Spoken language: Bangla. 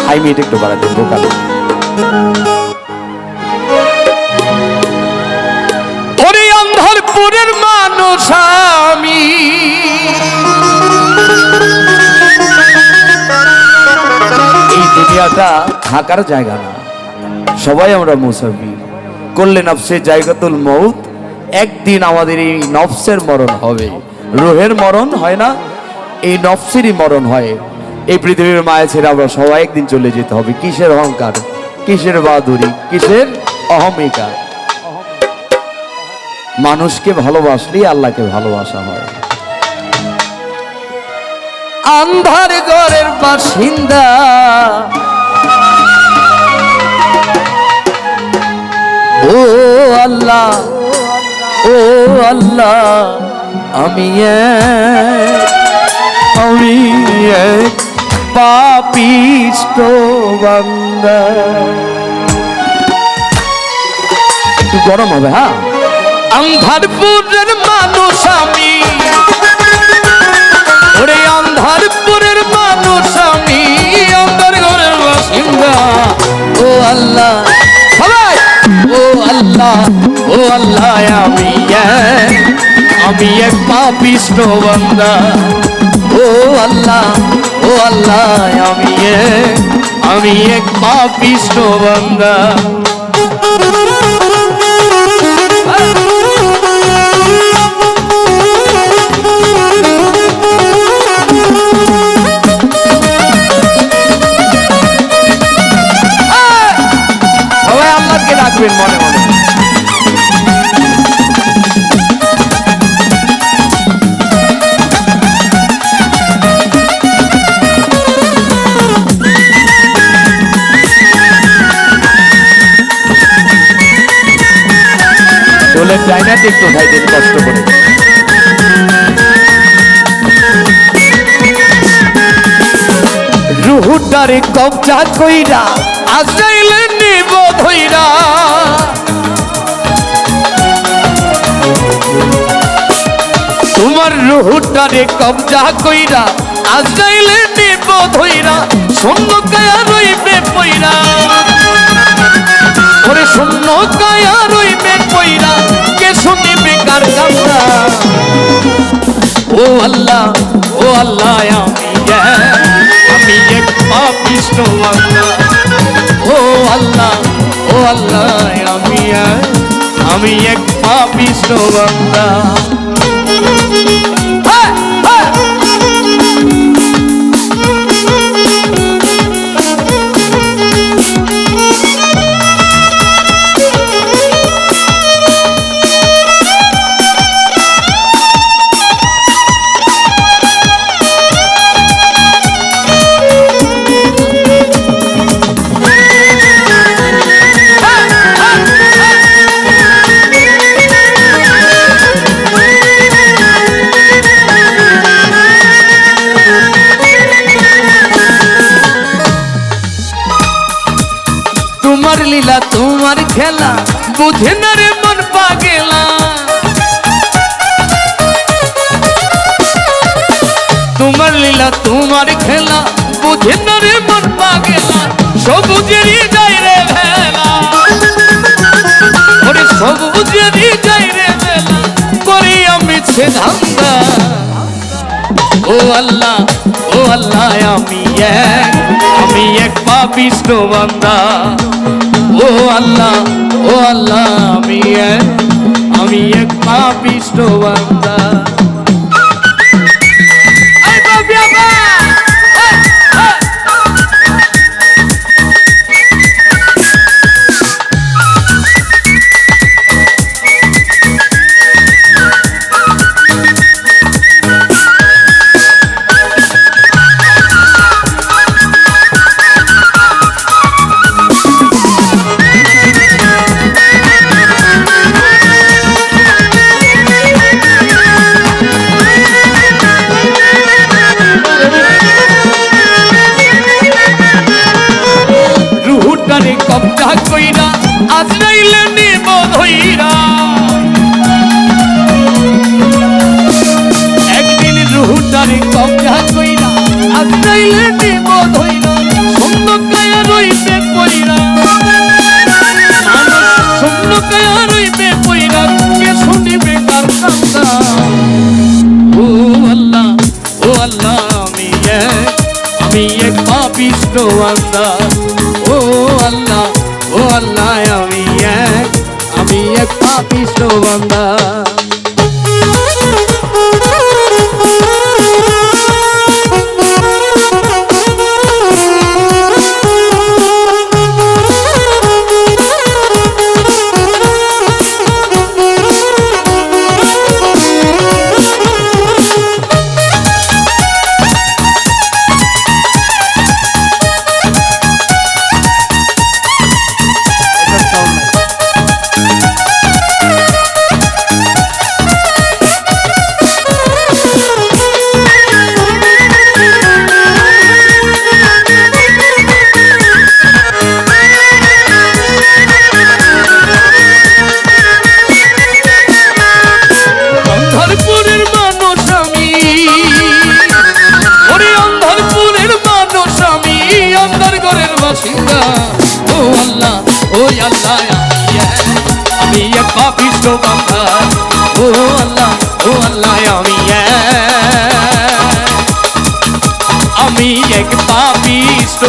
হাই মিট একটু বাড়াতে ভোকাল। ওরে অন্ধরপুরের মানুষ আমি, এই দুনিয়াটা থাকার জায়গা না, সবাই আমরা মুসাফির। করলে নফসে জায়গাতুল মউত, একদিন আমাদের এই নফসের মরণ হবে। রুহের মরণ হয় না, এই নফসেরই মরণ হয়। এই পৃথিবীর মায়া ছেড়ে আমরা সবাই একদিন চলে যেতে হবে। কিসের অহংকার, কিসের বাহাদুরি, কিসের অহমিকা? মানুষকে ভালোবাসলেই আল্লাহকে ভালোবাসা হয়। আন্ধার ঘরের বাসিন্দা ও আল্লাহ, ও আল্লাহ, আমি এক পাপিষ্ঠ বান্দা। একটু গরম হবে, হ্যাঁ। অন্ধরপুরের মানুষ আমি, ওরে অন্ধরপুরের মানুষ আমি, অন্ধর ঘরের বাসিন্দা। ও আল্লাহ, সবাই ও আল্লাহ, ও আল্লাহ, আমি এক পাপিষ্ঠ বান্দা। ও আল্লাহ, ও আল্লাহ, আমি এক পাপিষ্ঠ বান্দা। সবাই আল্লাহকে রাখবেন মনে মনে। ঢোলের ডাইনাতে একটু ভাইদের কষ্ট করে। রুহুটারে কবজা কইরা আজরাইলে নিব ধইরা, তোমার রুহুটারে কবজা কইরা আজরাইলে নিব ধইরা, শূন্য কায়া রইবে পইরা, ওরে শূন্য কায়া রইবে পইরা, কে শুনিবে কার কান্না? ও আল্লাহ, ও আল্লাহ, আমি এক পাপিষ্ঠ বান্দা। ও আল্লাহ, ও আল্লাহ, আমি এক পাপিষ্ঠ বান্দা। তোমার লীলা তোমার খেলা বুঝে না রে মন পাগেলা, তোমার লীলা তোমার খেলা বুঝে না রে মন পাগেলা, সবুজেরই যাই রে ভেলা, ওরে সবুজেরই যাই রে ভেলা, করি আমি সে ধান্দা। ও আল্লাহ, ও আল্লাহ, আমি এক পাপিষ্ঠ বান্দা। ও আল্লাহ, ও আল্লাহ, আমি এক পাপিষ্ঠ বান্দা। কবজা কইরা আজরাইলে নিব ধইরা, একদিন রুহটারে কবজা কইরা আজরাইলে নিব ধইরা, শূন্য পাপিষ্ঠ বান্দা। ও আল্লাহ, ও আল্লাহ, আমি এক পাপিষ্ঠ বান্দা। ও আল্লাহ, ও আল্লাহ, আমি এক পাপিষ্ঠ বান্দা। ও আল্লাহ, ও আল্লাহ, আমি এক পাপিষ্ঠ